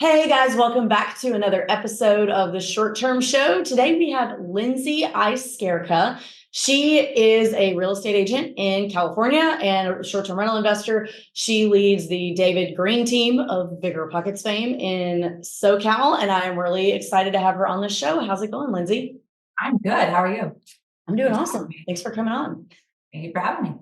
Hey guys, welcome back to another episode of the Short Term Show. Today we have Lindsey Iskierka. She is a real estate agent in California and a short term rental investor. She leads the David Green team of Bigger Pockets fame in SoCal, and I am really excited to have her on the show. How's it going, Lindsey? I'm good. How are you? I'm doing awesome. Thanks for coming on. Thank you for having me.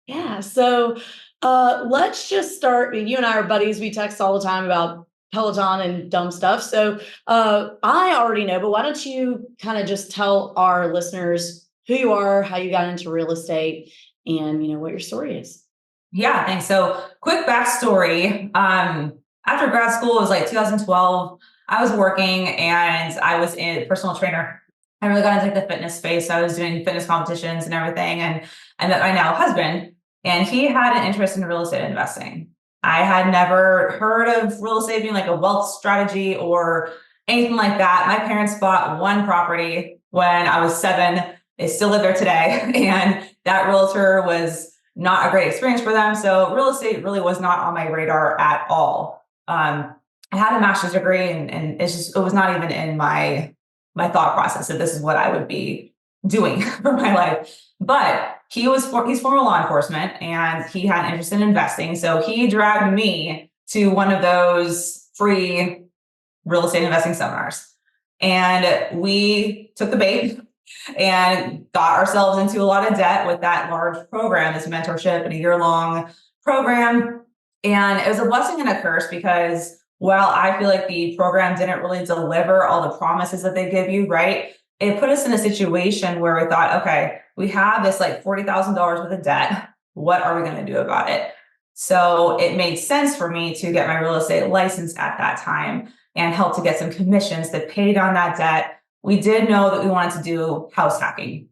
Yeah, so let's just start. You and I are buddies. We text all the time about Peloton and dumb stuff. So I already know, but why don't you kind of just tell our listeners who you are, how you got into real estate, and what your story is. Yeah, thanks. So quick backstory. After grad school, it was like 2012. I was working and I was a personal trainer. I really got into like the fitness space. I was doing fitness competitions and everything. And I met my now husband, and he had an interest in real estate investing. I had never heard of real estate being like a wealth strategy or anything like that. My parents bought one property when I was 7. They still live there today. And that realtor was not a great experience for them. So real estate really was not on my radar at all. I had a master's degree, and it was not even in my thought process that this is what I would be doing for my life. But he's former law enforcement, and he had an interest in investing. So he dragged me to one of those free real estate investing seminars. And we took the bait and got ourselves into a lot of debt with that large program, this mentorship and a year-long program. And it was a blessing and a curse because while I feel like the program didn't really deliver all the promises that they give you, right? It put us in a situation where we thought, okay, we have this like $40,000 worth of debt. What are we going to do about it? So it made sense for me to get my real estate license at that time and help to get some commissions that paid on that debt. We did know that we wanted to do house hacking.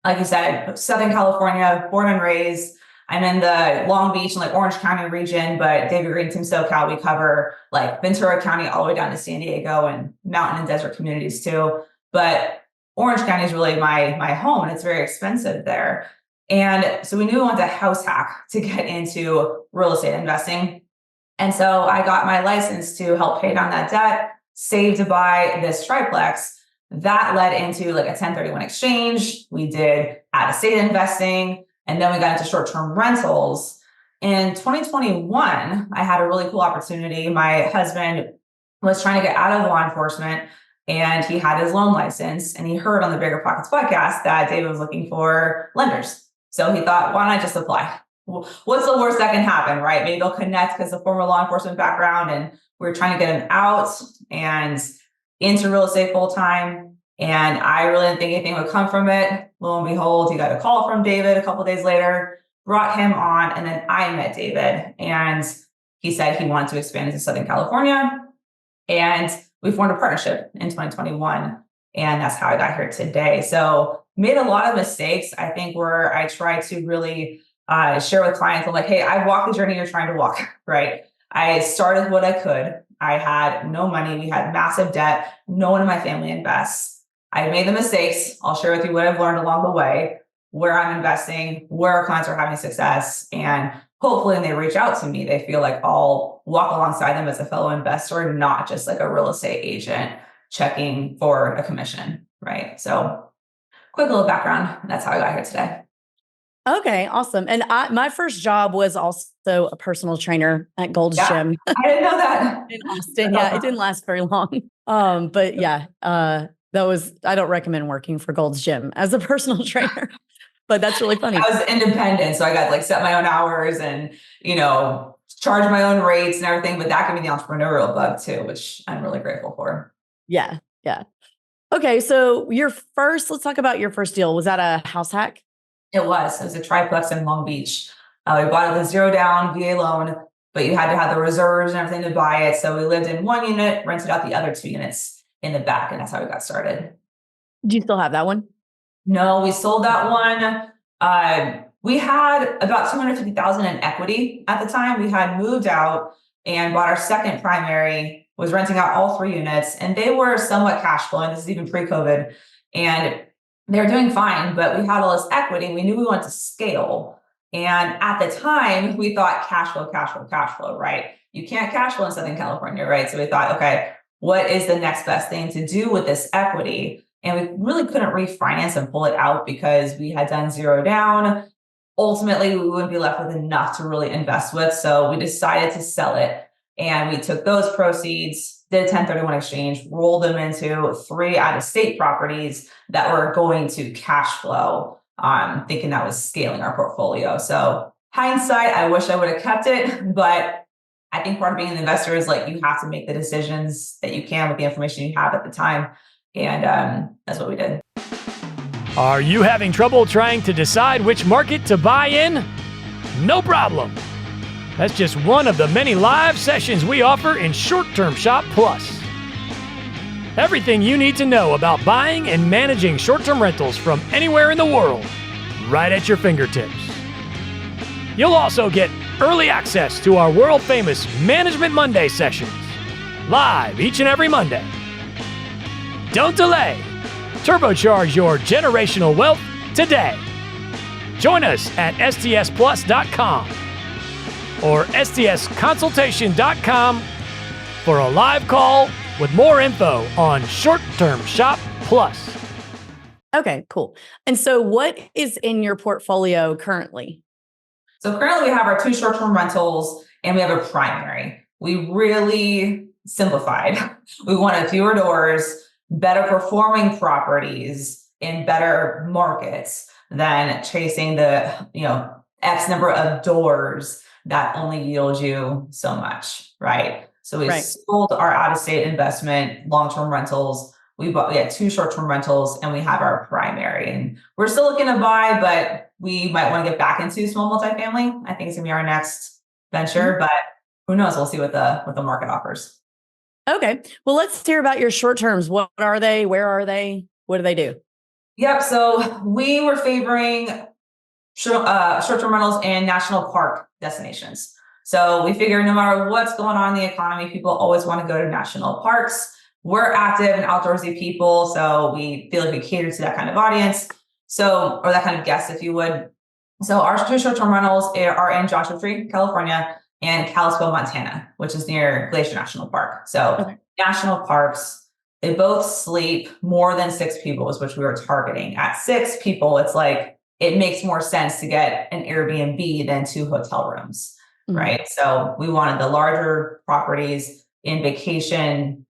Like you said, Southern California, born and raised. I'm in the Long Beach and like Orange County region, but David Green Team SoCal, we cover like Ventura County all the way down to San Diego and mountain and desert communities too. But Orange County is really my home, and it's very expensive there. And so we knew we wanted to house hack to get into real estate investing. And so I got my license to help pay down that debt, save to buy this triplex. That led into like a 1031 exchange. We did out-of-state investing, and then we got into short-term rentals. In 2021, I had a really cool opportunity. My husband was trying to get out of law enforcement, and he had his loan license, and he heard on the Bigger Pockets podcast that David was looking for lenders. So he thought, why not just apply? What's the worst that can happen, right? Maybe they'll connect because of former law enforcement background, and we're trying to get him out and into real estate full time. And I really didn't think anything would come from it. Lo and behold, he got a call from David a couple of days later, brought him on, and then I met David, and he said he wanted to expand into Southern California. And we formed a partnership in 2021, and that's how I got here today. So made a lot of mistakes, I think, where I try to really share with clients. I'm like, hey, I walked the journey you're trying to walk, right? I started what I could. I had no money. We had massive debt. No one in my family invests. I made the mistakes. I'll share with you what I've learned along the way, where I'm investing, where our clients are having success. And hopefully when they reach out to me, they feel like I'll walk alongside them as a fellow investor, not just like a real estate agent checking for a commission, right? So quick little background. That's how I got here today. Okay, awesome. And my first job was also a personal trainer at Gold's Gym I didn't know that. in Austin. Yeah, it didn't last very long. But yeah, I don't recommend working for Gold's Gym as a personal trainer, but that's really funny. I was independent, so I got like set my own hours and, charge my own rates and everything, but that gave me the entrepreneurial bug too, which I'm really grateful for. Yeah. Yeah. Okay. So let's talk about your first deal. Was that a house hack? It was a triplex in Long Beach. We bought it with 0 down VA loan, but you had to have the reserves and everything to buy it. So we lived in one unit, rented out the other 2 units in the back, and that's how we got started. Do you still have that one? No, we sold that one. We had about $250,000 in equity at the time. We had moved out and bought our second primary, was renting out all 3 units, and they were somewhat cash flowing. This is even pre-COVID. And they're doing fine, but we had all this equity. We knew we wanted to scale. And at the time, we thought cash flow, right? you can't cash flow in Southern California, right? So we thought, okay, what is the next best thing to do with this equity? And we really couldn't refinance and pull it out because we had done zero down. Ultimately, we wouldn't be left with enough to really invest with. So we decided to sell it. And we took those proceeds, did a 1031 exchange, rolled them into 3 out-of-state properties that were going to cash flow, thinking that was scaling our portfolio. So hindsight, I wish I would have kept it, but I think part of being an investor is like you have to make the decisions that you can with the information you have at the time. And that's what we did. Are you having trouble trying to decide which market to buy in? No problem. That's just one of the many live sessions we offer in Short-Term Shop Plus. Everything you need to know about buying and managing short-term rentals from anywhere in the world, right at your fingertips. You'll also get early access to our world-famous Management Monday sessions, live each and every Monday. Don't delay. Turbocharge your generational wealth today. Join us at stsplus.com or stsconsultation.com for a live call with more info on Short-Term Shop Plus. Okay, cool. And so what is in your portfolio currently? So currently we have our 2 short-term rentals and we have a primary. We really simplified. We wanted fewer doors, better performing properties in better markets than chasing the, X number of doors that only yield you so much, right? So we sold our out-of-state investment, long-term rentals. We had 2 short-term rentals and we have our primary. And we're still looking to buy, but we might want to get back into small multifamily. I think it's gonna be our next venture, but who knows? We'll see what the market offers. Okay. Well, let's hear about your short terms. What are they? Where are they? What do they do? Yep. So we were favoring short-term rentals and national park destinations. So we figure no matter what's going on in the economy, people always want to go to national parks. We're active and outdoorsy people, so we feel like we cater to that kind of audience. So, or that kind of guest, if you would. So our 2 short-term rentals are in Joshua Tree, California, and Kalispell, Montana, which is near Glacier National Park. So national parks, they both sleep more than 6 people is which we were targeting. At 6 people, it's like, it makes more sense to get an Airbnb than 2 hotel rooms, right? So we wanted the larger properties in vacation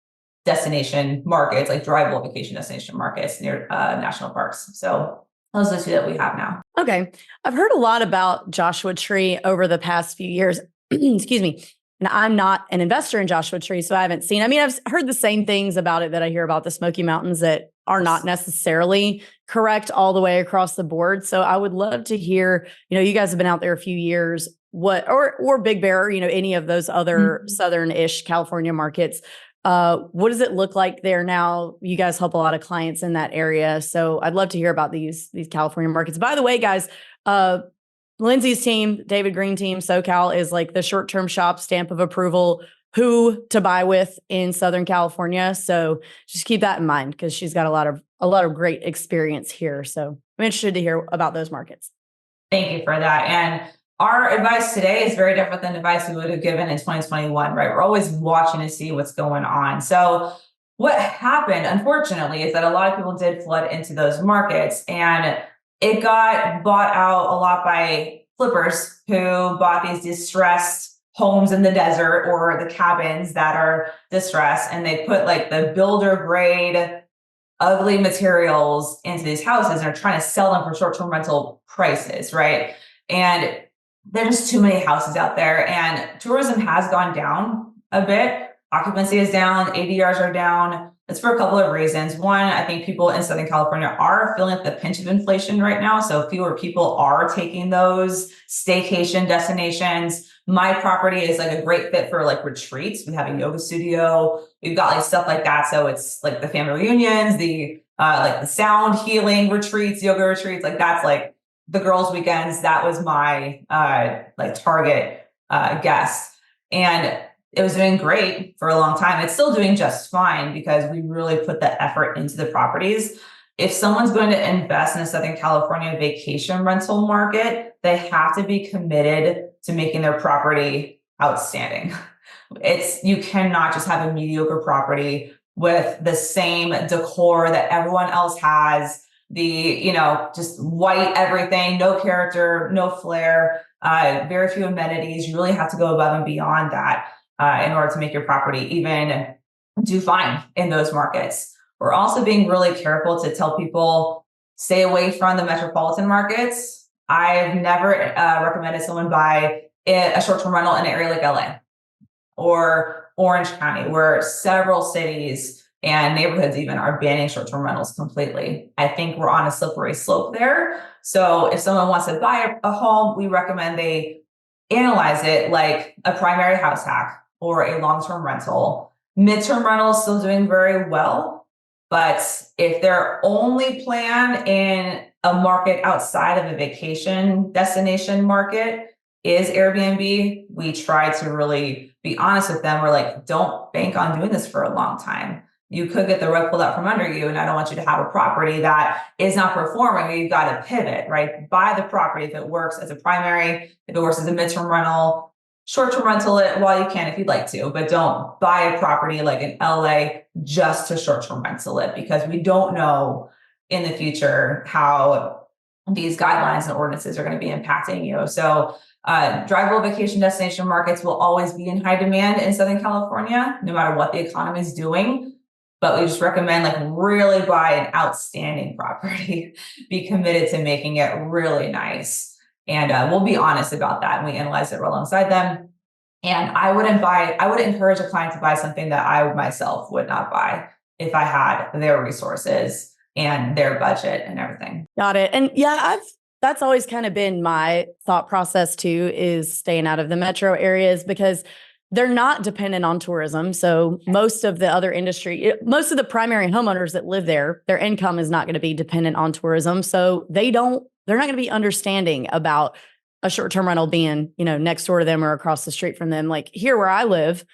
destination markets, like drivable vacation destination markets near national parks. So those are the 2 that we have now. Okay. I've heard a lot about Joshua Tree over the past few years. Excuse me. And I'm not an investor in Joshua Tree, so I haven't seen. I mean, I've heard the same things about it that I hear about the Smoky Mountains that are not necessarily correct all the way across the board. So I would love to hear, you guys have been out there a few years, or Big Bear, any of those other southern-ish California markets. What does it look like there now? You guys help a lot of clients in that area. So I'd love to hear about these California markets. By the way, guys, Lindsey's team, David Green team, SoCal is like the short-term shop stamp of approval, who to buy with in Southern California. So just keep that in mind because she's got a lot of great experience here. So I'm interested to hear about those markets. Thank you for that. And our advice today is very different than advice we would have given in 2021, right? We're always watching to see what's going on. So what happened, unfortunately, is that a lot of people did flood into those markets and it got bought out a lot by flippers who bought these distressed homes in the desert or the cabins that are distressed. And they put like the builder grade, ugly materials into these houses and are trying to sell them for short-term rental prices, right? And there's too many houses out there and tourism has gone down a bit. Occupancy is down, ADRs are down. It's for a couple of reasons. One, I think people in Southern California are feeling the pinch of inflation right now. So fewer people are taking those staycation destinations. My property is like a great fit for like retreats. We have a yoga studio. We've got like stuff like that. So it's like the family reunions, the like the sound healing retreats, yoga retreats. Like that's like the girls' weekends. That was my like target guest. And it was doing great for a long time. It's still doing just fine because we really put the effort into the properties. If someone's going to invest in a Southern California vacation rental market, they have to be committed to making their property outstanding, You cannot just have a mediocre property with the same decor that everyone else has, just white everything, no character, no flair, very few amenities. You really have to go above and beyond that in order to make your property even do fine in those markets. We're also being really careful to tell people stay away from the metropolitan markets. I've never recommended someone buy a short-term rental in an area like LA or Orange County, where several cities and neighborhoods even are banning short-term rentals completely. I think we're on a slippery slope there. So if someone wants to buy a home, we recommend they analyze it like a primary house hack or a long-term rental. Midterm rental is still doing very well, but if their only plan in a market outside of a vacation destination market is Airbnb, we try to really be honest with them. We're like, don't bank on doing this for a long time. You could get the rug pulled out from under you, and I don't want you to have a property that is not performing. You've got to pivot, right? Buy the property if it works as a primary, if it works as a midterm rental, short-term rental it while you can if you'd like to, but don't buy a property like in LA just to short-term rental it, because we don't know in the future how these guidelines and ordinances are going to be impacting you. So drivable vacation destination markets will always be in high demand in Southern California, no matter what the economy is doing. But we just recommend really buy an outstanding property, be committed to making it really nice. And we'll be honest about that. And we analyze it alongside them. And I would encourage a client to buy something that I myself would not buy if I had their resources and their budget and everything. Got it. And yeah, that's always kind of been my thought process too, is staying out of the metro areas because they're not dependent on tourism. So most of the other industry, most of the primary homeowners that live there, their income is not going to be dependent on tourism. So they're not going to be understanding about a short-term rental being, next door to them or across the street from them. Like here where I live,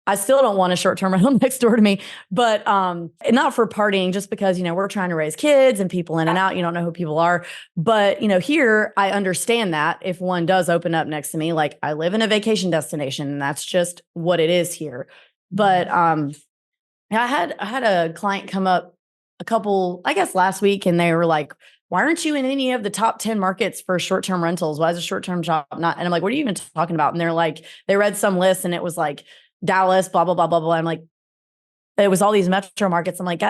I still don't want a short-term rental next door to me, but not for partying, just because, we're trying to raise kids and people in and out. You don't know who people are. But, here I understand that if one does open up next to me, like I live in a vacation destination and that's just what it is here. But I had a client come up last week, and they were like, why aren't you in any of the top 10 markets for short-term rentals? Why is a short-term job not? And I'm like, what are you even talking about? And they're like, they read some list and it was like, Dallas, blah, blah, blah, blah, blah. I'm like, it was all these metro markets. I'm like,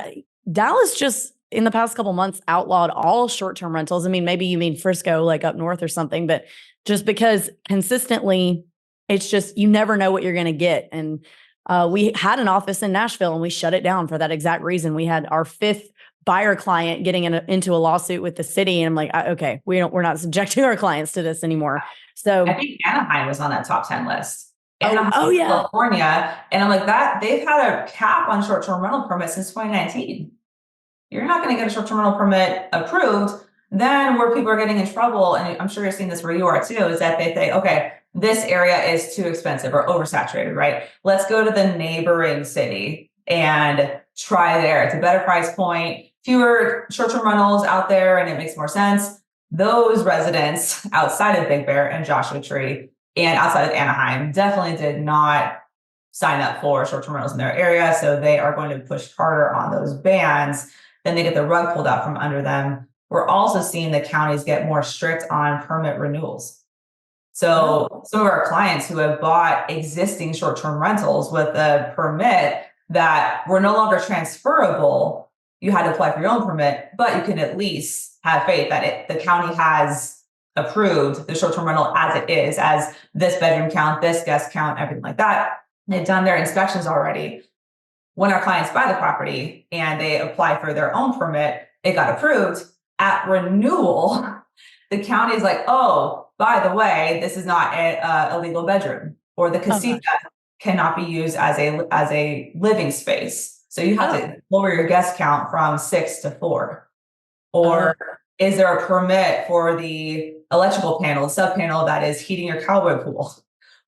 Dallas just in the past couple months outlawed all short-term rentals. I mean, maybe you mean Frisco, like up north or something, but just because consistently, it's just, you never know what you're going to get. And we had an office in Nashville and we shut it down for that exact reason. We had our 5th buyer client getting into a lawsuit with the city. And I'm like, okay, we're not subjecting our clients to this anymore. So I think Anaheim was on that top 10 list. Yeah. California. And I'm like, that they've had a cap on short-term rental permits since 2019. You're not going to get a short-term rental permit approved. Then where people are getting in trouble, and I'm sure you're seeing this where you are too, is that they say, okay, this area is too expensive or oversaturated, right? Let's go to the neighboring city and try there. It's a better price point, fewer short-term rentals out there, and it makes more sense. Those residents outside of Big Bear and Joshua Tree and outside of Anaheim definitely did not sign up for short-term rentals in their area. So they are going to push harder on those bans. Then they get the rug pulled out from under them. We're also seeing the counties get more strict on permit renewals. So some of our clients who have bought existing short-term rentals with a permit that were no longer transferable, you had to apply for your own permit, but you can at least have faith that the county has approved the short-term rental as it is, as this bedroom count, this guest count, everything like that. They've done their inspections already. When our clients buy the property and they apply for their own permit, it got approved. At renewal, the county is like, oh, by the way, this is not a legal bedroom, or the casita cannot be used as a living space. So you have to lower your guest count from 6 to 4. Or is there a permit for the electrical panel, the sub panel that is heating your cowboy pool?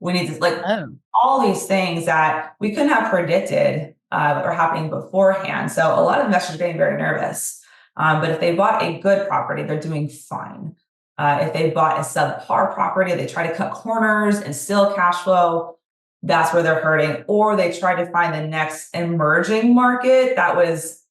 We need to all these things that we couldn't have predicted are happening beforehand. So a lot of investors are getting very nervous. But if they bought a good property, they're doing fine. If they bought a subpar property, they try to cut corners and still cash flow, that's where they're hurting, or they try to find the next emerging market that was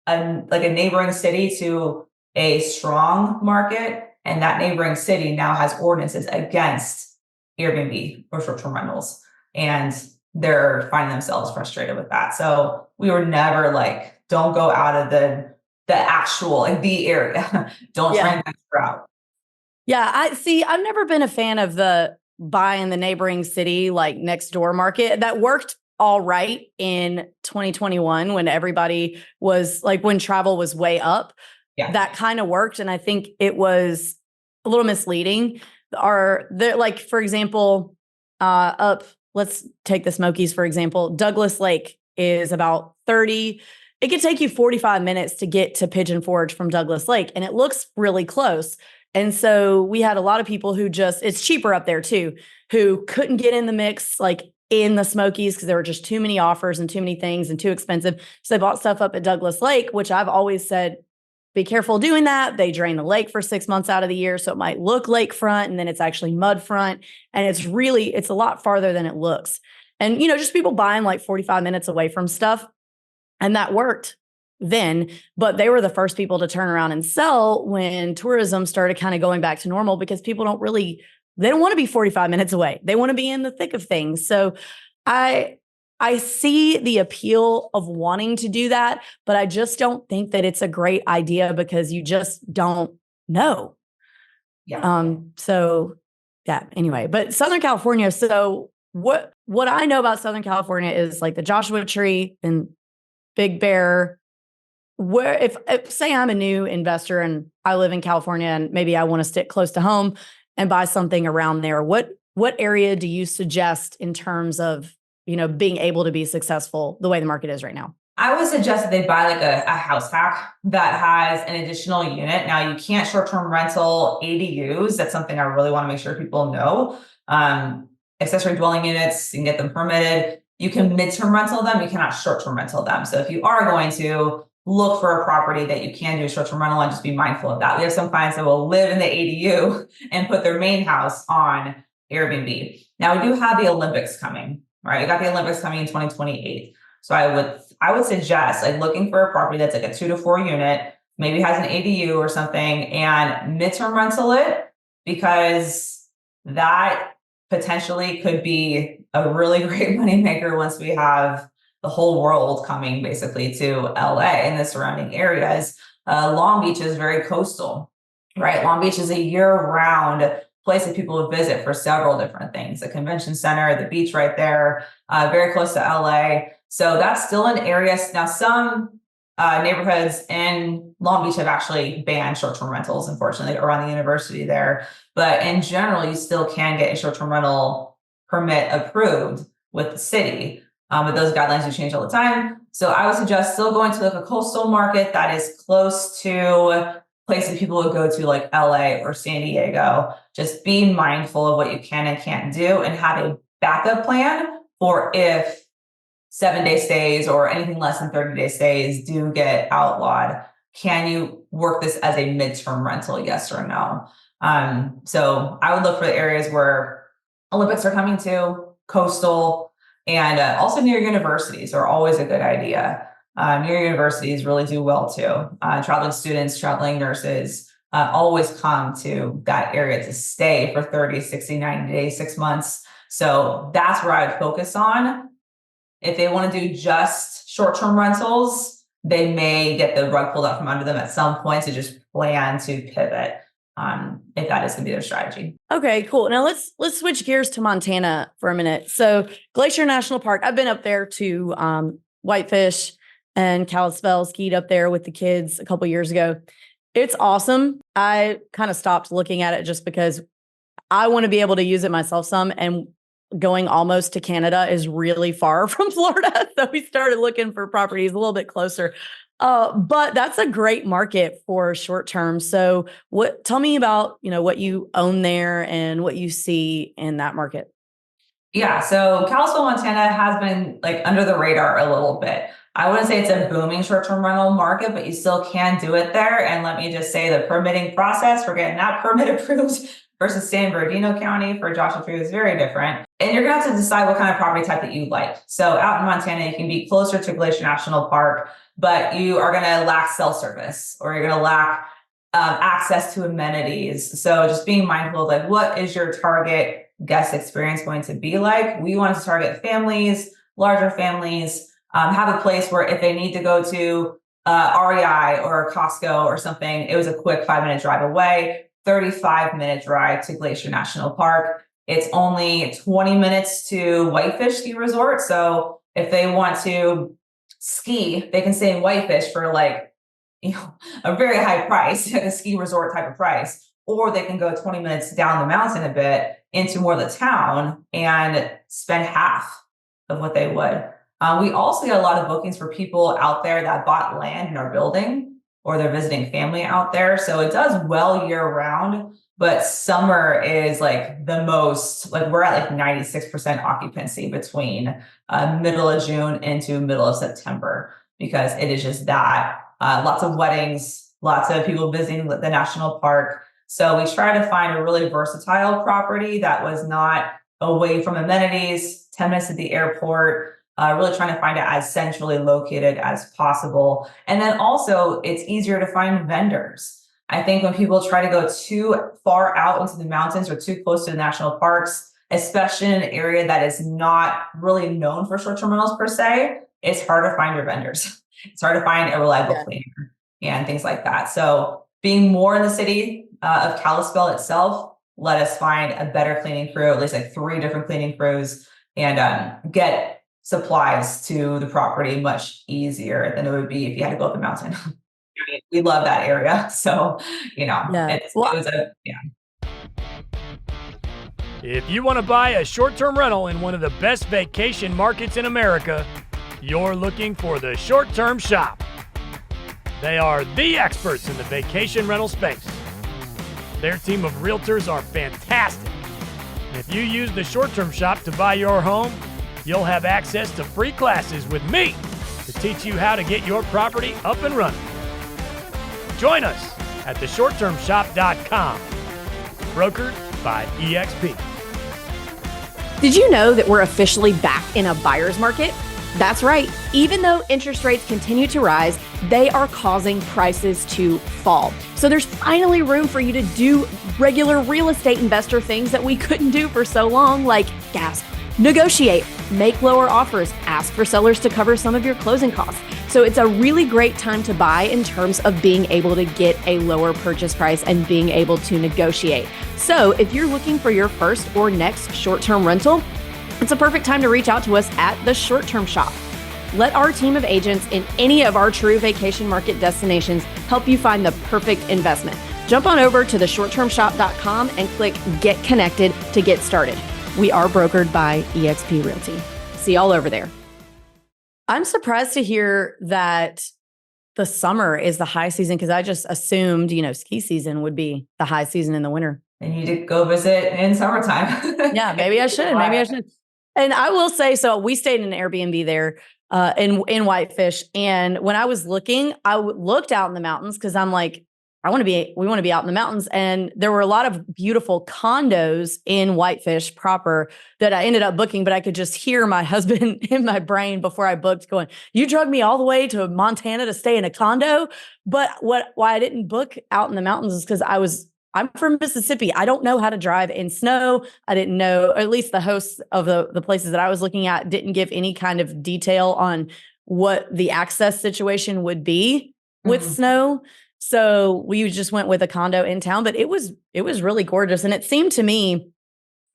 like a neighboring city to a strong market. And that neighboring city now has ordinances against Airbnb or short-term rentals. And they're finding themselves frustrated with that. So we were never like, don't go out of the actual, like the area. Don't try and venture out. Yeah, I've never been a fan of the buy in the neighboring city, like next door market. That worked all right in 2021 when everybody was like, when travel was way up. Yeah. That kind of worked. And I think it was a little misleading. Like, for example, let's take the Smokies, for example. Douglas Lake is about 30. It could take you 45 minutes to get to Pigeon Forge from Douglas Lake, and it looks really close. And so we had a lot of people who it's cheaper up there too, who couldn't get in the mix, like in the Smokies, because there were just too many offers and too many things and too expensive. So they bought stuff up at Douglas Lake, which I've always said, be careful doing that. They drain the lake for 6 months out of the year. So it might look lakefront and then it's actually mud front. And it's a lot farther than it looks. And, just people buying like 45 minutes away from stuff. And that worked then, but they were the first people to turn around and sell when tourism started kind of going back to normal, because people they don't want to be 45 minutes away. They want to be in the thick of things. So I see the appeal of wanting to do that, but I just don't think that it's a great idea because you just don't know. Yeah. So yeah, anyway, but Southern California. So what I know about Southern California is like the Joshua Tree and Big Bear. Where if say I'm a new investor and I live in California and maybe I want to stick close to home and buy something around there, what area do you suggest in terms of, being able to be successful the way the market is right now? I would suggest that they buy like a house hack that has an additional unit. Now, you can't short-term rental ADUs. That's something I really want to make sure people know. Accessory dwelling units, you can get them permitted. You can midterm rental them. You cannot short-term rental them. So if you are going to look for a property that you can do a short-term rental on, just be mindful of that. We have some clients that will live in the ADU and put their main house on Airbnb. Now, we do have the Olympics coming, right? We got the Olympics coming in 2028. So I would suggest like looking for a property that's like a 2 to 4 unit, maybe has an ADU or something, and midterm rental it, because that potentially could be a really great moneymaker once we have the whole world coming basically to LA and the surrounding areas. Long Beach is very coastal, right? Long Beach is a year-round place that people would visit for several different things. The convention center, the beach right there, very close to LA. So that's still an area. Now, some neighborhoods in Long Beach have actually banned short-term rentals, unfortunately, around the university there. But in general, you still can get a short-term rental permit approved with the city. But those guidelines do change all the time. So I would suggest still going to like a coastal market that is close to places people would go to like LA or San Diego. Just be mindful of what you can and can't do and have a backup plan for if 7-day stays or anything less than 30-day stays do get outlawed. Can you work this as a midterm rental? Yes or no? So I would look for the areas where Olympics are coming to, coastal, and also near universities are always a good idea. Near universities really do well too. Traveling students, traveling nurses always come to that area to stay for 30, 60, 90 days, 6 months. So that's where I would focus on. If they want to do just short-term rentals, they may get the rug pulled out from under them at some point to just plan to pivot. If that is going to be their strategy. Okay, cool. Now let's switch gears to Montana for a minute. So Glacier National Park, I've been up there to Whitefish and Kalispell, skied up there with the kids a couple years ago. It's awesome. I kind of stopped looking at it just because I want to be able to use it myself some, and going almost to Canada is really far from Florida. So we started looking for properties a little bit closer. But that's a great market for short term. So tell me about, what you own there and what you see in that market. Yeah. So Kalispell, Montana has been like under the radar a little bit. I wouldn't say it's a booming short-term rental market, but you still can do it there. And let me just say the permitting process for getting that permit approved versus San Bernardino County for Joshua Tree is very different. And you're going to have to decide what kind of property type that you like. So out in Montana, you can be closer to Glacier National Park, but you are going to lack cell service, or you're going to lack access to amenities. So just being mindful of like, what is your target guest experience going to be like? We want to target families, larger families, have a place where if they need to go to REI or Costco or something, it was a quick 5-minute drive away, 35-minute drive to Glacier National Park. It's only 20 minutes to Whitefish Ski Resort. So if they want to ski, they can stay in Whitefish for like, a very high price, a ski resort type of price, or they can go 20 minutes down the mountain a bit into more of the town and spend half of what they would. We also get a lot of bookings for people out there that bought land in our building, or they're visiting family out there. So it does well year round, but summer is like the most, like we're at like 96% occupancy between middle of June into middle of September, because it is just that. Lots of weddings, lots of people visiting the national park. So we try to find a really versatile property that was not away from amenities, 10 minutes at the airport, really trying to find it as centrally located as possible. And then also it's easier to find vendors. I think when people try to go too far out into the mountains or too close to the national parks, especially in an area that is not really known for short-term rentals per se, it's hard to find your vendors. It's hard to find a reliable cleaner and things like that. So being more in the city of Kalispell itself, let us find a better cleaning crew, at least like 3 different cleaning crews, and get supplies to the property much easier than it would be if you had to go up the mountain. We love that area. So, If you want to buy a short-term rental in one of the best vacation markets in America, you're looking for the Short-Term Shop. They are the experts in the vacation rental space. Their team of realtors are fantastic. And if you use the Short-Term Shop to buy your home, you'll have access to free classes with me to teach you how to get your property up and running. Join us at theshorttermshop.com, brokered by EXP. Did you know that we're officially back in a buyer's market? That's right. Even though interest rates continue to rise, they are causing prices to fall. So there's finally room for you to do regular real estate investor things that we couldn't do for so long, like negotiate, make lower offers, ask for sellers to cover some of your closing costs. So it's a really great time to buy in terms of being able to get a lower purchase price and being able to negotiate. So if you're looking for your first or next short-term rental, it's a perfect time to reach out to us at the Short-Term Shop. Let our team of agents in any of our true vacation market destinations help you find the perfect investment. Jump on over to theshorttermshop.com and click Get Connected to get started. We are brokered by eXp Realty. See y'all over there. I'm surprised to hear that the summer is the high season, because I just assumed, ski season would be the high season in the winter. And you did go visit in summertime. Yeah, maybe I should. And I will say, so we stayed in an Airbnb there in Whitefish. And when I was looking, I looked out in the mountains because I'm like, we want to be out in the mountains. And there were a lot of beautiful condos in Whitefish proper that I ended up booking, but I could just hear my husband in my brain before I booked going, you drug me all the way to Montana to stay in a condo. But why I didn't book out in the mountains is because I'm from Mississippi. I don't know how to drive in snow. I didn't know, or at least the hosts of the places that I was looking at didn't give any kind of detail on what the access situation would be with snow. So we just went with a condo in town, but it was really gorgeous. And it seemed to me,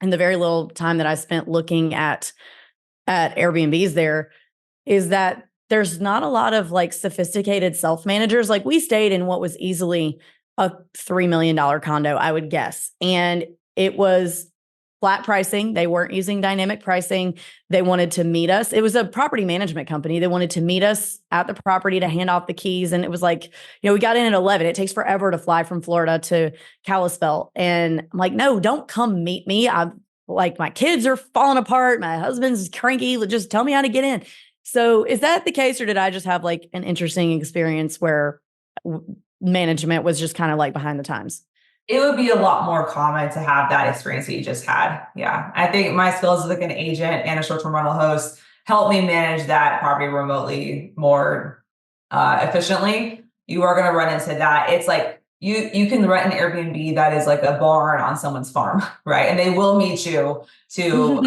in the very little time that I spent looking at Airbnbs there, is that there's not a lot of like sophisticated self-managers. Like we stayed in what was easily a $3 million condo, I would guess. And it was flat pricing. They weren't using dynamic pricing. They wanted to meet us. It was a property management company. They wanted to meet us at the property to hand off the keys. And it was like, we got in at 11. It takes forever to fly from Florida to Kalispell. And I'm like, no, don't come meet me. I'm like, my kids are falling apart. My husband's cranky. Just tell me how to get in. So is that the case? Or did I just have like an interesting experience where management was just kind of like behind the times? It would be a lot more common to have that experience that you just had. Yeah. I think my skills as like an agent and a short-term rental host help me manage that property remotely more efficiently. You are going to run into that. It's like you can rent an Airbnb that is like a barn on someone's farm, right? And they will meet you to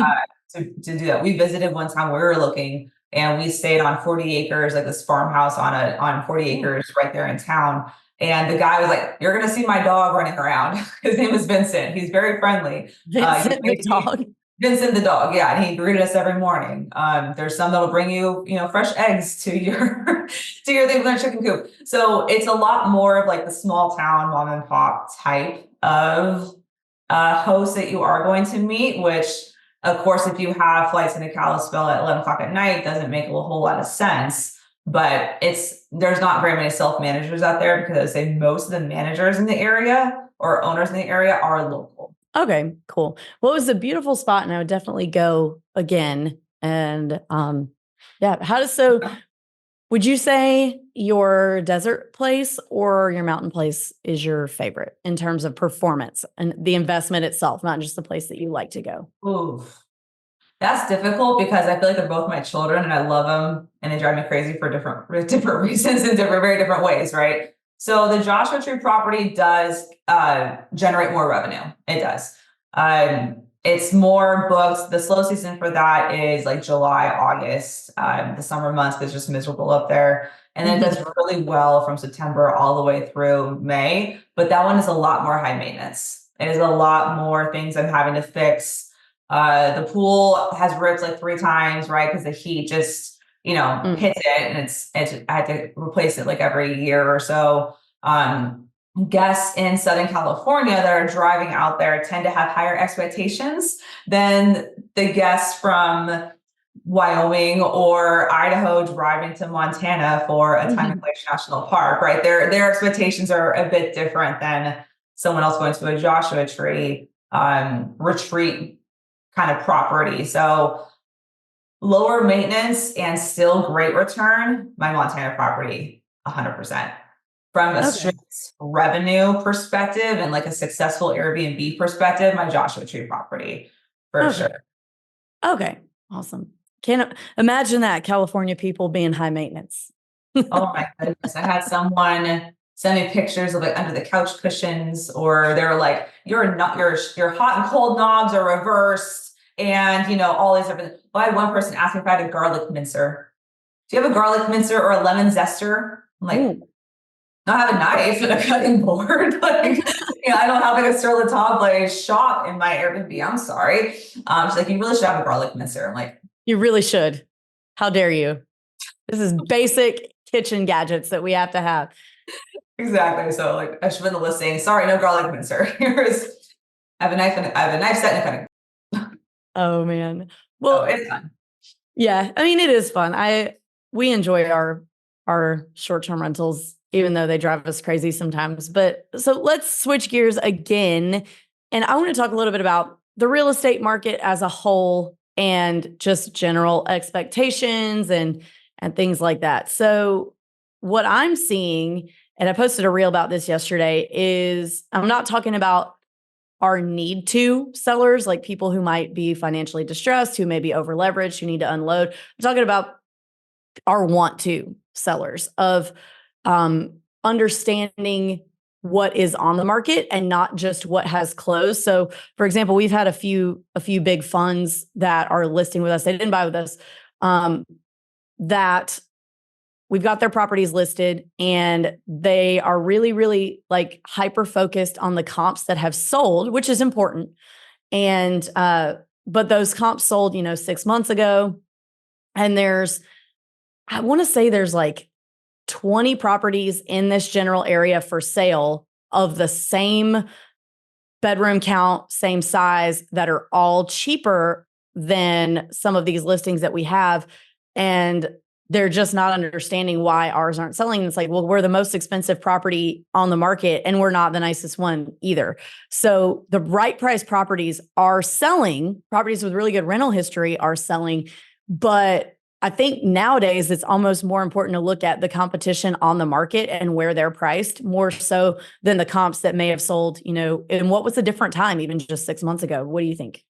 do that. We visited one time where we were looking and we stayed on 40 acres, like this farmhouse on 40 acres right there in town. And the guy was like, "You're going to see my dog running around." His name was Vincent. He's very friendly. Vincent the dog. Vincent the dog, yeah, and he greeted us every morning. There's some that'll bring you, fresh eggs to your to your thing with their chicken coop. So it's a lot more of like the small town mom and pop type of host that you are going to meet. Which, of course, if you have flights into Kalispell at 11 o'clock at night, doesn't make a whole lot of sense. But there's not very many self-managers out there because I would say most of the managers in the area or owners in the area are local. Okay, cool. Well, it was a beautiful spot and I would definitely go again. And would you say your desert place or your mountain place is your favorite in terms of performance and the investment itself, not just the place that you like to go? Ooh, that's difficult because I feel like they're both my children and I love them and they drive me crazy for different reasons in very different ways, right? So the Joshua Tree property does generate more revenue. It does. It's more booked. The slow season for that is like July, August. The summer months is just miserable up there. And then it does really well from September all the way through May. But that one is a lot more high maintenance. It is a lot more things I'm having to fix. The pool has ripped like 3 times, right? Because the heat just, hits it and I had to replace it like every year or so. Guests in Southern California that are driving out there tend to have higher expectations than the guests from Wyoming or Idaho driving to Montana for a time and place national park, right? Their expectations are a bit different than someone else going to a Joshua Tree retreat kind of property. So lower maintenance and still great return, my Montana property, 100%. From a strict revenue perspective and like a successful Airbnb perspective, my Joshua Tree property for sure. Okay, awesome. Can't imagine that California people being high maintenance. Oh my goodness. I had someone send me pictures of like under the couch cushions, or they're like, your hot and cold knobs are reversed, and all these different. Well, I had one person ask me if I had a garlic mincer. Do you have a garlic mincer or a lemon zester? I'm like, Ooh. I have a knife and a cutting board. I don't have like a Sur La Table shop in my Airbnb. I'm sorry. She's like, you really should have a garlic mincer. I'm like, you really should. How dare you? This is basic kitchen gadgets that we have to have. Exactly. So like I should put in the listing. Sorry, no garlic mincer. I have a knife set and a cutting board. Oh man. Well, it's fun. Yeah, I mean it is fun. We enjoy our short-term rentals, even though they drive us crazy sometimes. But so let's switch gears again. And I want to talk a little bit about the real estate market as a whole and just general expectations and things like that. So what I'm seeing, and I posted a reel about this yesterday, is I'm not talking about our need to sellers, like people who might be financially distressed, who may be over leveraged, who need to unload. I'm talking about our want to sellers of understanding what is on the market and not just what has closed. So for example, we've had a few big funds that are listing with us. They didn't buy with us, that we've got their properties listed and they are really, really like hyper focused on the comps that have sold, which is important. And, but those comps sold, 6 months ago. And I want to say there's like 20 properties in this general area for sale of the same bedroom count, same size, that are all cheaper than some of these listings that we have. And they're just not understanding why ours aren't selling. It's like, well, we're the most expensive property on the market and we're not the nicest one either. So the right price properties are selling, properties with really good rental history are selling, but I think nowadays it's almost more important to look at the competition on the market and where they're priced more so than the comps that may have sold, in what was a different time, even just 6 months ago. What do you think?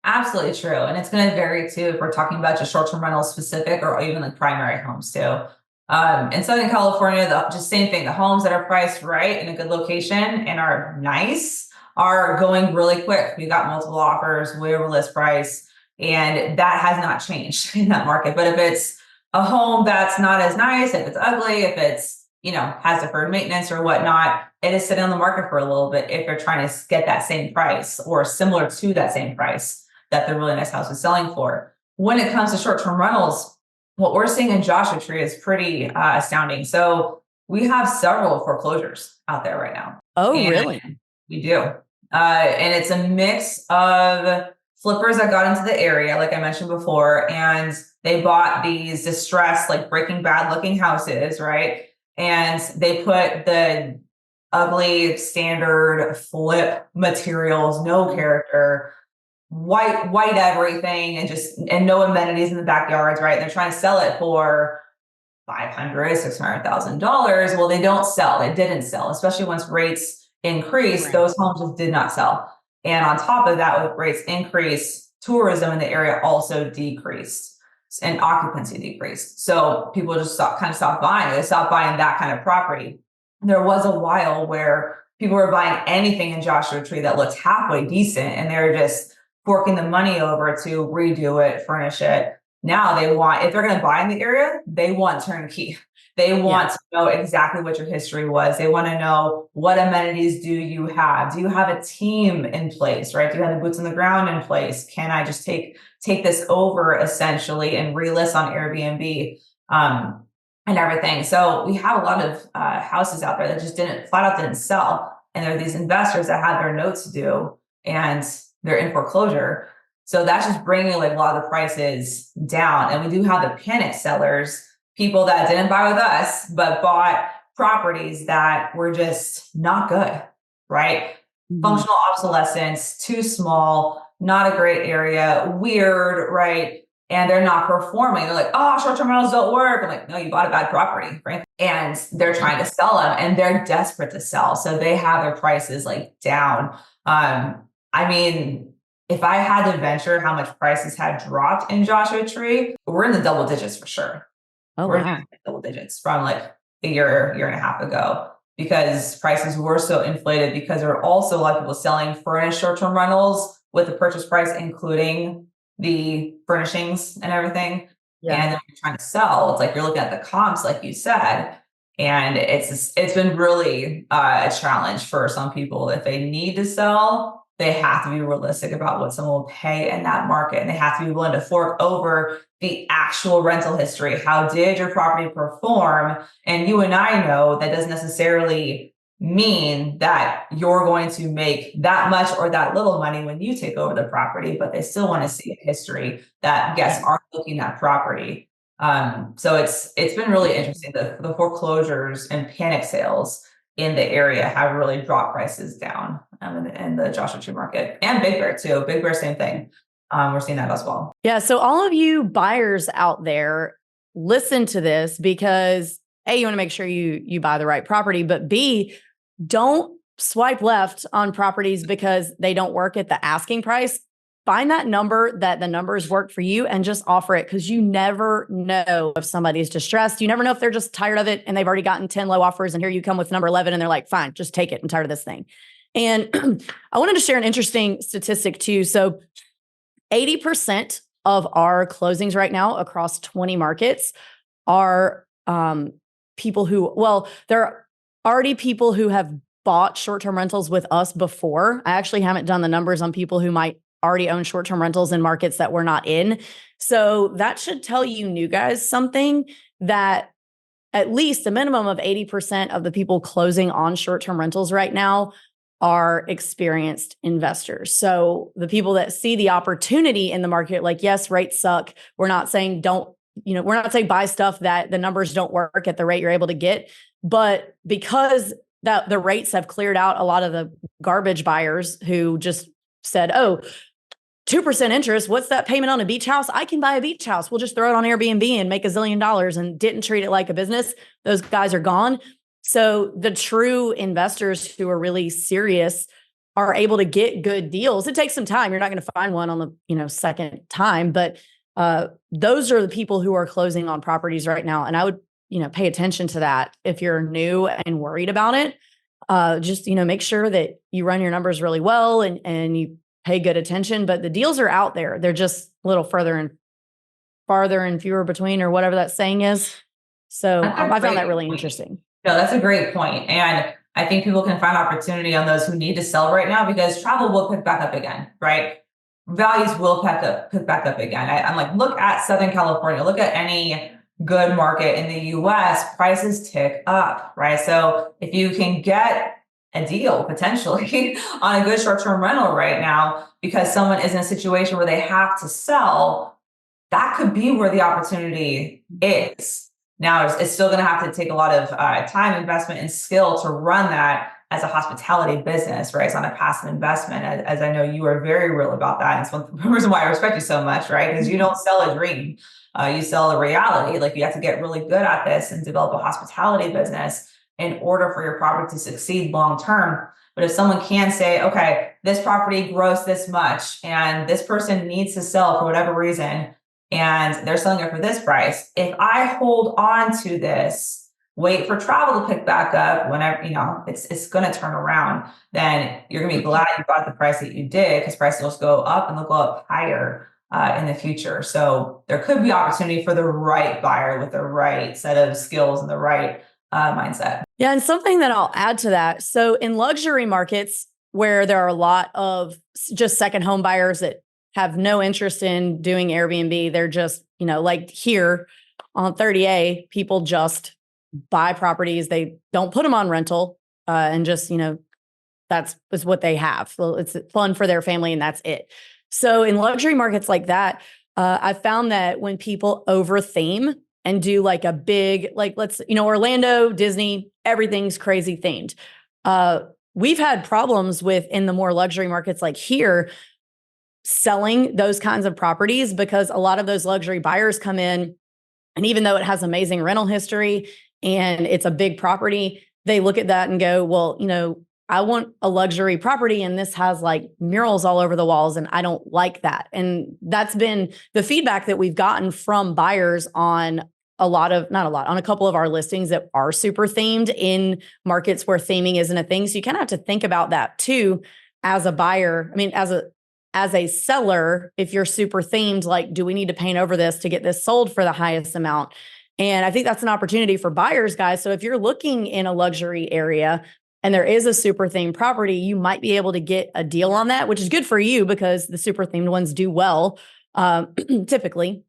Absolutely true. And it's going to vary too if we're talking about just short-term rentals specific or even like primary homes too. In Southern California, just same thing. The homes that are priced right in a good location and are nice are going really quick. We got multiple offers, way over list price, and that has not changed in that market. But if it's a home that's not as nice, if it's ugly, if it's has deferred maintenance or whatnot, it is sitting on the market for a little bit if you're trying to get that same price or similar to that same price that the really nice house is selling for. When it comes to short-term rentals, what we're seeing in Joshua Tree is pretty astounding. So we have several foreclosures out there right now. Oh, really? We do. And it's a mix of flippers that got into the area, like I mentioned before, and they bought these distressed, like Breaking Bad looking houses, right? And they put the ugly standard flip materials, no character, white everything, and no amenities in the backyards, right? They're trying to sell it for $500,000-$600,000. Well, they don't sell. They didn't sell, especially once rates increased. Right. Those homes just did not sell. And on top of that, with rates increase, tourism in the area also decreased and occupancy decreased. So people just stopped buying. They stopped buying that kind of property. There was a while where people were buying anything in Joshua Tree that looked halfway decent, and they were just forking the money over to redo it, furnish it. Now if they're going to buy in the area, they want turnkey. They want to know exactly what your history was. They want to know, what amenities do you have? Do you have a team in place, right? Do you have the boots on the ground in place? Can I just take this over essentially and relist on Airbnb and everything? So we have a lot of houses out there that just flat out didn't sell. And there are these investors that had their notes due and they're in foreclosure. So that's just bringing like a lot of the prices down. And we do have the panic sellers, people that didn't buy with us, but bought properties that were just not good, right? Mm-hmm. Functional obsolescence, too small, not a great area, weird, right? And they're not performing. They're like, oh, short-term rentals don't work. I'm like, no, you bought a bad property, right? And they're trying to sell them and they're desperate to sell. So they have their prices like down. I mean, if I had to venture how much prices had dropped in Joshua Tree, we're in the double digits for sure. We're in double digits from like a year and a half ago, because prices were so inflated, because there were also a lot of people selling furnished short-term rentals with the purchase price, including the furnishings and everything. Yeah. And then you're trying to sell. It's like you're looking at the comps, like you said, and it's been really a challenge for some people. If they need to sell, they have to be realistic about what someone will pay in that market. And they have to be willing to fork over the actual rental history. How did your property perform? And you and I know that doesn't necessarily mean that you're going to make that much or that little money when you take over the property, but they still want to see a history that guests are looking at property. So it's been really interesting. The foreclosures and panic sales in the area have really dropped prices down in the Joshua Tree market, and Big Bear too. Big Bear, same thing. We're seeing that as well. Yeah. So all of you buyers out there, listen to this, because A, you want to make sure you buy the right property, but B, don't swipe left on properties because they don't work at the asking price. Find that number that the numbers work for you and just offer it, because you never know if somebody's distressed. You never know if they're just tired of it and they've already gotten 10 low offers, and here you come with number 11 and they're like, fine, just take it. I'm tired of this thing. And I wanted to share an interesting statistic too. So 80% of our closings right now across 20 markets are people who, there are already people who have bought short-term rentals with us before. I actually haven't done the numbers on people who might already own short-term rentals in markets that we're not in. So that should tell you new guys something, that at least a minimum of 80% of the people closing on short-term rentals right now are experienced investors. So the people that see the opportunity in the market, like, yes, rates suck. We're not saying we're not saying buy stuff that the numbers don't work at the rate you're able to get, but because that the rates have cleared out a lot of the garbage buyers who just said, oh, 2% interest. What's that payment on a beach house? I can buy a beach house. We'll just throw it on Airbnb and make $1 zillion, and didn't treat it like a business. Those guys are gone. So the true investors who are really serious are able to get good deals. It takes some time. You're not going to find one on the second time, but those are the people who are closing on properties right now. And I would pay attention to that if you're new and worried about it. Just make sure that you run your numbers really well and you pay good attention. But the deals are out there. They're just a little farther and fewer between, or whatever that saying is. So I found that really interesting. No, that's a great point. And I think people can find opportunity on those who need to sell right now, because travel will pick back up again, right? Values will pick back up again. I'm like, look at Southern California, look at any good market in the US, prices tick up, right? So if you can get a deal potentially on a good short-term rental right now, because someone is in a situation where they have to sell, that could be where the opportunity is. Now, it's still going to have to take a lot of time, investment, and skill to run that as a hospitality business, right? It's not a passive investment, as I know you are very real about that. And it's one reason why I respect you so much, right? Because you don't sell a dream, you sell a reality. Like, you have to get really good at this and develop a hospitality business in order for your property to succeed long term. But if someone can say, okay, this property grows this much, and this person needs to sell for whatever reason, and they're selling it for this price, if I hold on to this, wait for travel to pick back up whenever, it's going to turn around, then you're going to be glad you bought the price that you did, because prices will go up, and they'll go up higher in the future. So there could be opportunity for the right buyer with the right set of skills and the right mindset. Yeah. And something that I'll add to that. So in luxury markets where there are a lot of just second home buyers that have no interest in doing Airbnb, they're just, like here on 30A, people just buy properties. They don't put them on rental and just, that's what they have. So it's fun for their family, and that's it. So in luxury markets like that, I found that when people over theme and do like a big, Orlando, Disney, everything's crazy themed. We've had problems in the more luxury markets like here, selling those kinds of properties, because a lot of those luxury buyers come in, and even though it has amazing rental history and it's a big property, they look at that and go, well, I want a luxury property, and this has like murals all over the walls, and I don't like that. And that's been the feedback that we've gotten from buyers on on a couple of our listings that are super themed in markets where theming isn't a thing. So you kind of have to think about that too as a buyer. I mean, as a seller, if you're super themed, like, do we need to paint over this to get this sold for the highest amount? And I think that's an opportunity for buyers, guys. So if you're looking in a luxury area and there is a super themed property, you might be able to get a deal on that, which is good for you because the super themed ones do well, typically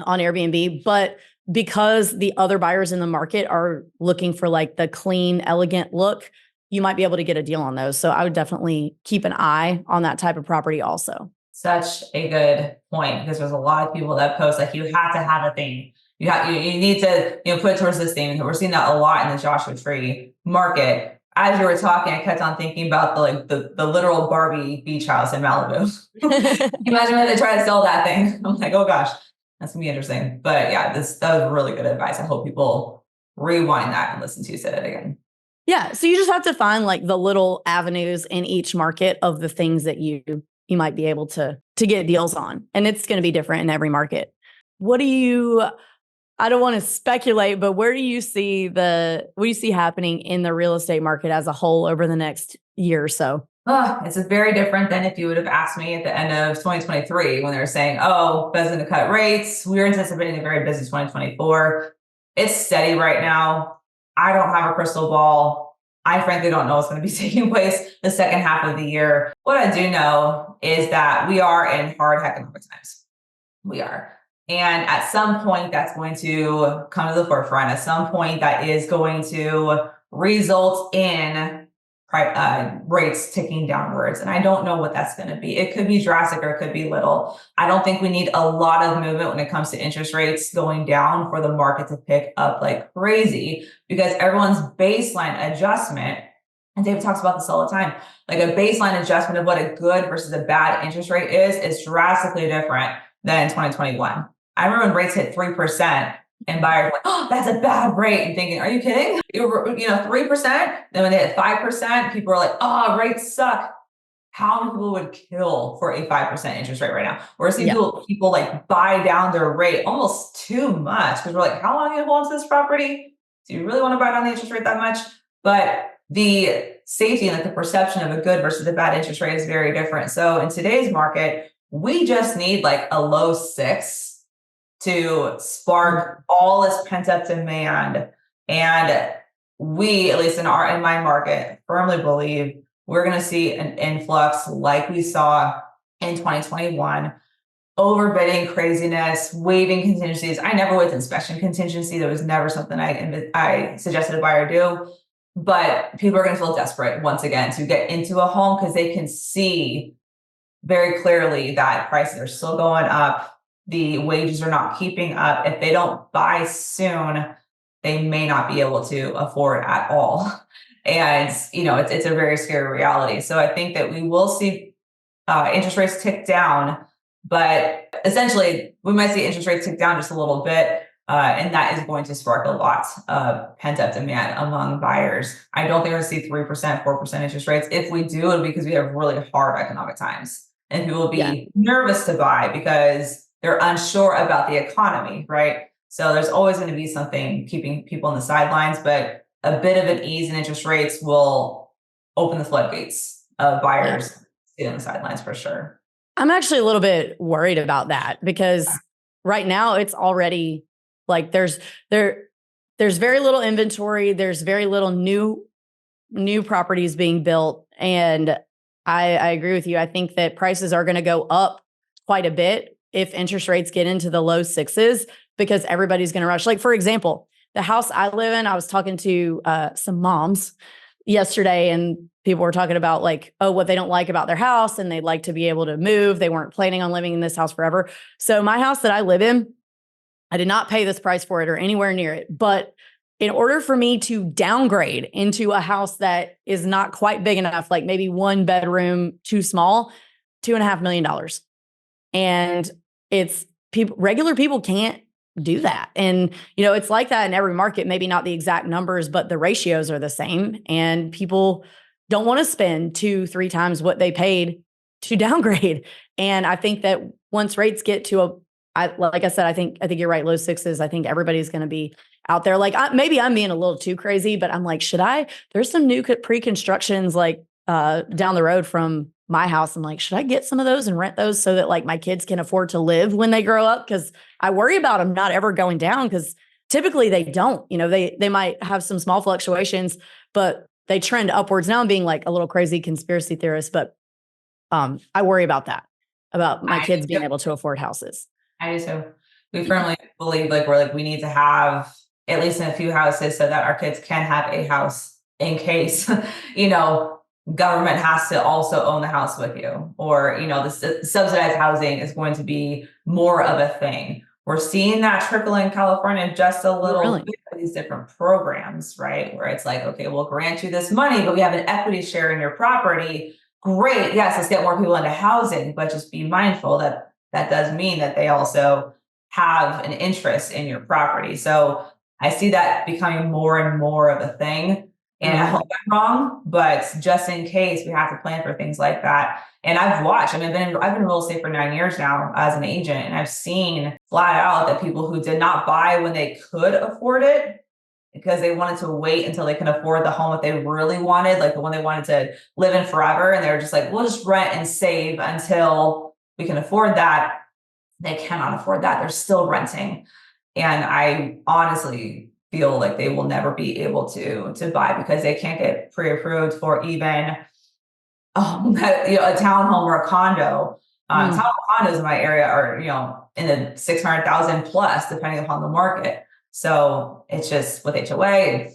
on Airbnb. But because the other buyers in the market are looking for like the clean, elegant look, you might be able to get a deal on those. So I would definitely keep an eye on that type of property also. Such a good point, because there's a lot of people that post like, you have to have a theme. You need to put it towards this theme. And we're seeing that a lot in the Joshua Tree market. As you were talking, I kept on thinking about the literal Barbie beach house in Malibu. Imagine when they try to sell that thing. I'm like, oh gosh, that's gonna be interesting. But yeah, that was really good advice. I hope people rewind that and listen to you say it again. Yeah. So you just have to find like the little avenues in each market of the things that you might be able to get deals on. And it's going to be different in every market. I don't want to speculate, but what do you see happening in the real estate market as a whole over the next year or so? It's very different than if you would have asked me at the end of 2023 when they were saying, oh, Fed's going to cut rates. We were anticipating a very busy 2024. It's steady right now. I don't have a crystal ball. I frankly don't know what's going to be taking place the second half of the year. What I do know is that we are in hard economic times. We are. And at some point, that's going to come to the forefront. At some point, that is going to result in rates ticking downwards. And I don't know what that's going to be. It could be drastic or it could be little. I don't think we need a lot of movement when it comes to interest rates going down for the market to pick up like crazy, because everyone's baseline adjustment And David talks about this all the time. Like a baseline adjustment of what a good versus a bad interest rate is drastically different than in 2021. I remember when rates hit 3% and buyers were like, oh, that's a bad rate. And thinking, are you kidding? 3%. Then when they hit 5%, people were like, oh, rates suck. How many people would kill for a 5% interest rate right now? We're seeing people like buy down their rate almost too much because we're like, how long are you hold to this property? Do you really want to buy down the interest rate that much? But the safety and like the perception of a good versus a bad interest rate is very different. So in today's market, we just need like a low 6 to spark all this pent up demand. And we, at least in my market, firmly believe we're going to see an influx like we saw in 2021. Overbidding craziness, waiving contingencies. I never waived inspection contingency. That was never something I suggested a buyer do. But people are going to feel desperate once again to get into a home because they can see very clearly that prices are still going up. The wages are not keeping up. If they don't buy soon, they may not be able to afford at all. And, it's a very scary reality. So I think that we will see interest rates tick down, but essentially we might see interest rates tick down just a little bit. And that is going to spark a lot of pent up demand among buyers. I don't think we're going to see 3%, 4% interest rates. If we do, it'll be because we have really hard economic times and people will be nervous to buy because they're unsure about the economy, right? So there's always going to be something keeping people on the sidelines, but a bit of an ease in interest rates will open the floodgates of buyers sitting on the sidelines for sure. I'm actually a little bit worried about that because right now it's already like there's very little inventory. There's very little new properties being built. And I agree with you. I think that prices are going to go up quite a bit if interest rates get into the low 6s because everybody's going to rush. Like, for example, the house I live in, I was talking to some moms yesterday and people were talking about like, what they don't like about their house and they'd like to be able to move. They weren't planning on living in this house forever. So my house that I live in, I did not pay this price for it or anywhere near it. But in order for me to downgrade into a house that is not quite big enough, like maybe 1 bedroom, too small, $2.5 million. And it's regular people can't do that. And, it's like that in every market, maybe not the exact numbers, but the ratios are the same. And people don't want to spend 2-3 times what they paid to downgrade. And I think that once rates get to like I said, I think you're right. Low 6s. I think everybody's going to be out there. Like maybe I'm being a little too crazy, but I'm like, there's some new pre-constructions like down the road from my house. I'm like, should I get some of those and rent those so that like my kids can afford to live when they grow up? Because I worry about them not ever going down because typically they don't. They might have some small fluctuations, but they trend upwards. Now I'm being like a little crazy conspiracy theorist, but I worry about that, about my kids being able to afford houses. I do too. We firmly believe we need to have at least in a few houses so that our kids can have a house in case, government has to also own the house with you, or, the subsidized housing is going to be more of a thing. We're seeing that trickle in California just a little bit with these different programs, right? Where it's like, okay, we'll grant you this money, but we have an equity share in your property. Great. Yes, let's get more people into housing, but just be mindful that does mean that they also have an interest in your property. So I see that becoming more and more of a thing. And I hope I'm wrong, but just in case, we have to plan for things like that. And I've watched, I've been in real estate for 9 years now as an agent, and I've seen flat out that people who did not buy when they could afford it because they wanted to wait until they can afford the home that they really wanted, like the one they wanted to live in forever. And they're just like, we'll just rent and save until we can afford that. They cannot afford that. They're still renting. And I honestly feel like they will never be able to buy because they can't get pre-approved for even a townhome or a condo. Townhome condos in my area are, in the 600,000 plus, depending upon the market. So it's just with HOA.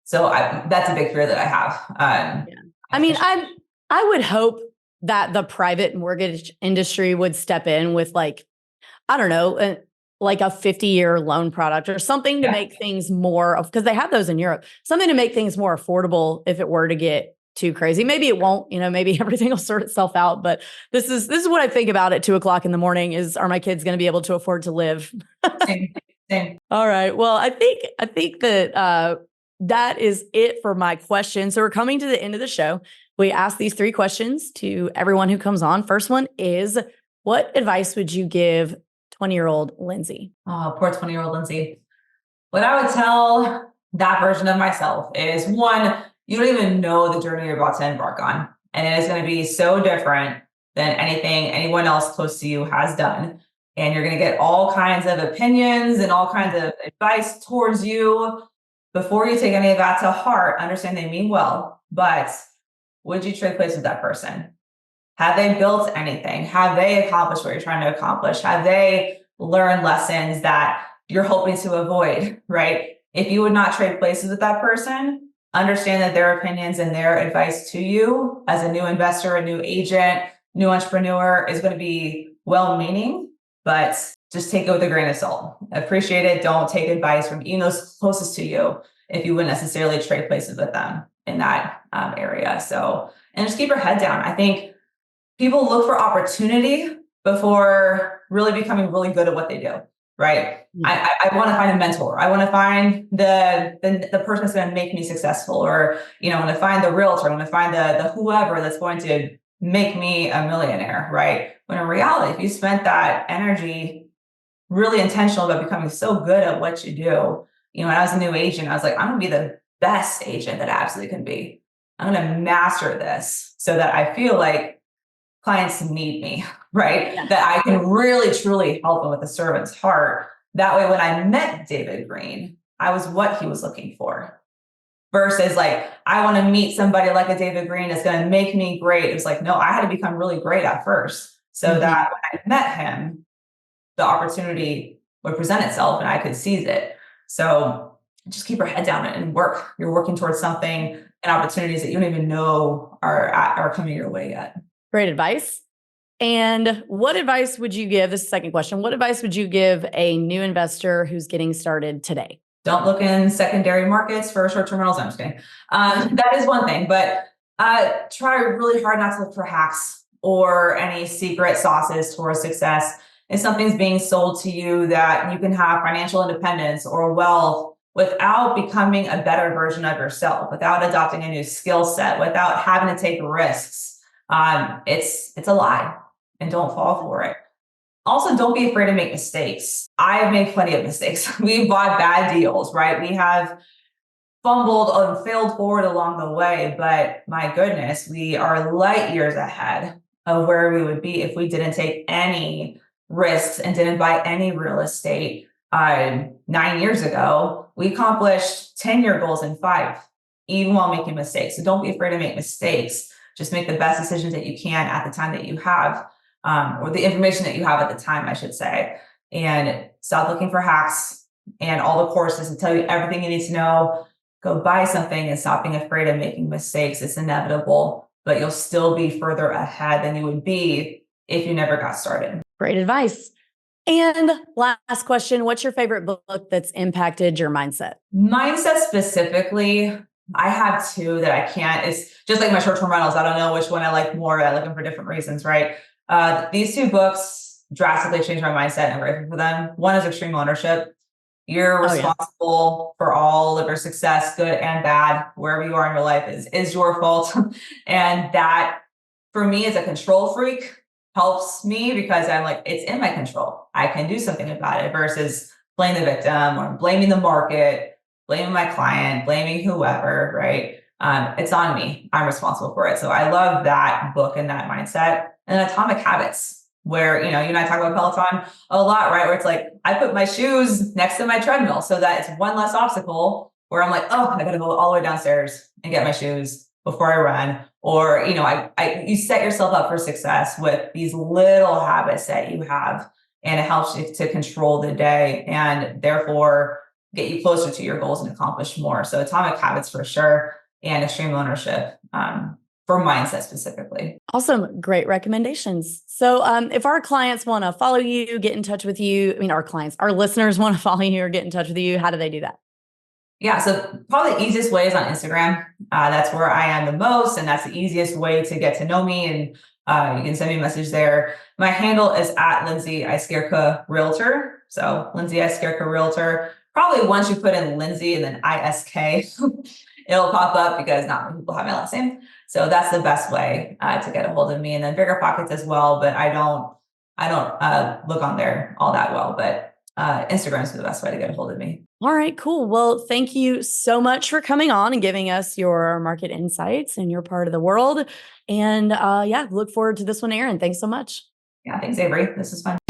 So that's a big fear that I have. I mean, I would hope that the private mortgage industry would step in with like a 50-year loan product or something to make things more because they have those in Europe, something to make things more affordable if it were to get too crazy. Maybe it won't, maybe everything will sort itself out. But this is what I think about at 2:00 in the morning is, are my kids going to be able to afford to live? Same. All right. Well, I think that that is it for my questions. So we're coming to the end of the show. We ask these 3 questions to everyone who comes on. First one is, what advice would you give 20-year-old Lindsey? Oh, poor 20-year-old Lindsey. What I would tell that version of myself is, one, you don't even know the journey you're about to embark on. And it is going to be so different than anything anyone else close to you has done. And you're going to get all kinds of opinions and all kinds of advice towards you. Before you take any of that to heart, understand they mean well, but would you trade places with that person? Have they built anything? Have they accomplished what you're trying to accomplish? Have they learned lessons that you're hoping to avoid, right? If you would not trade places with that person, understand that their opinions and their advice to you as a new investor, a new agent, new entrepreneur is going to be well-meaning, but just take it with a grain of salt. Appreciate it. Don't take advice from even those closest to you if you wouldn't necessarily trade places with them in that area. So, and just keep your head down. I think people look for opportunity before really becoming really good at what they do, right? Yeah. I want to find a mentor. I want to find the person that's going to make me successful, or, I want to find the realtor. I want to find the whoever that's going to make me a millionaire, right? When in reality, if you spent that energy really intentional about becoming so good at what you do, when I was a new agent, I was like, I'm going to be the best agent that I absolutely can be. I'm going to master this so that I feel like clients need me, right? Yeah. That I can really, truly help them with a servant's heart. That way, when I met David Green, I was what he was looking for. Versus like, I want to meet somebody like a David Green that's going to make me great. It was like, no, I had to become really great at first so that when I met him, the opportunity would present itself and I could seize it. So just keep your head down and work. You're working towards something and opportunities that you don't even know are coming your way yet. Great advice. And what advice would you give? This is the second question. What advice would you give a new investor who's getting started today? Don't look in secondary markets for short-term rentals. I'm just kidding. That is one thing, but try really hard not to look for hacks or any secret sauces towards success. If something's being sold to you that you can have financial independence or wealth without becoming a better version of yourself, without adopting a new skill set, without having to take risks, it's a lie, and don't fall for it. Also, don't be afraid to make mistakes. I have made plenty of mistakes. We've bought bad deals, right? We have fumbled and failed forward along the way, but my goodness, we are light years ahead of where we would be if we didn't take any risks and didn't buy any real estate. 9 years ago, we accomplished 10-year goals in 5, even while making mistakes. So don't be afraid to make mistakes. Just make the best decisions that you can at the time that you have, or the information that you have at the time, I should say. And stop looking for hacks and all the courses that tell you everything you need to know. Go buy something and stop being afraid of making mistakes. It's inevitable, but you'll still be further ahead than you would be if you never got started. Great advice. And last question, what's your favorite book that's impacted your mindset? Mindset specifically, I have 2 that I can't. It's just like my short-term rentals. I don't know which one I like more. I like them for different reasons, right? These 2 books drastically changed my mindset, and I'm grateful for them. One is Extreme Ownership. You're responsible for all of your success, good and bad, wherever you are in your life is your fault. And that, for me, as a control freak, helps me because I'm like, it's in my control. I can do something about it versus blaming the victim or blaming the market, blaming my client, blaming whoever, right? It's on me. I'm responsible for it. So I love that book and that mindset. And Atomic Habits, where, you and I talk about Peloton a lot, right? Where it's like, I put my shoes next to my treadmill so that it's one less obstacle where I'm like, oh, I got to go all the way downstairs and get my shoes before I run. Or, you set yourself up for success with these little habits that you have, and it helps you to control the day and therefore get you closer to your goals and accomplish more. So Atomic Habits for sure, and Extreme Ownership for mindset specifically. Awesome. Great recommendations. So if our clients want to follow you, get in touch with you, our listeners want to follow you or get in touch with you, how do they do that? Yeah, so probably the easiest way is on Instagram. That's where I am the most, and that's the easiest way to get to know me. And you can send me a message there. My handle is at Lindsey Iskierka Realtor. So Lindsey Iskierka Realtor. Probably once you put in Lindsey and then ISK, it'll pop up because not many people have my last name. So that's the best way to get a hold of me. And then Bigger Pockets as well, but I don't look on there all that well. But Instagram is the best way to get a hold of me. All right, cool. Well, thank you so much for coming on and giving us your market insights in your part of the world. And yeah, look forward to this one, Aaron. Thanks so much. Yeah, thanks, Avery. This is fun.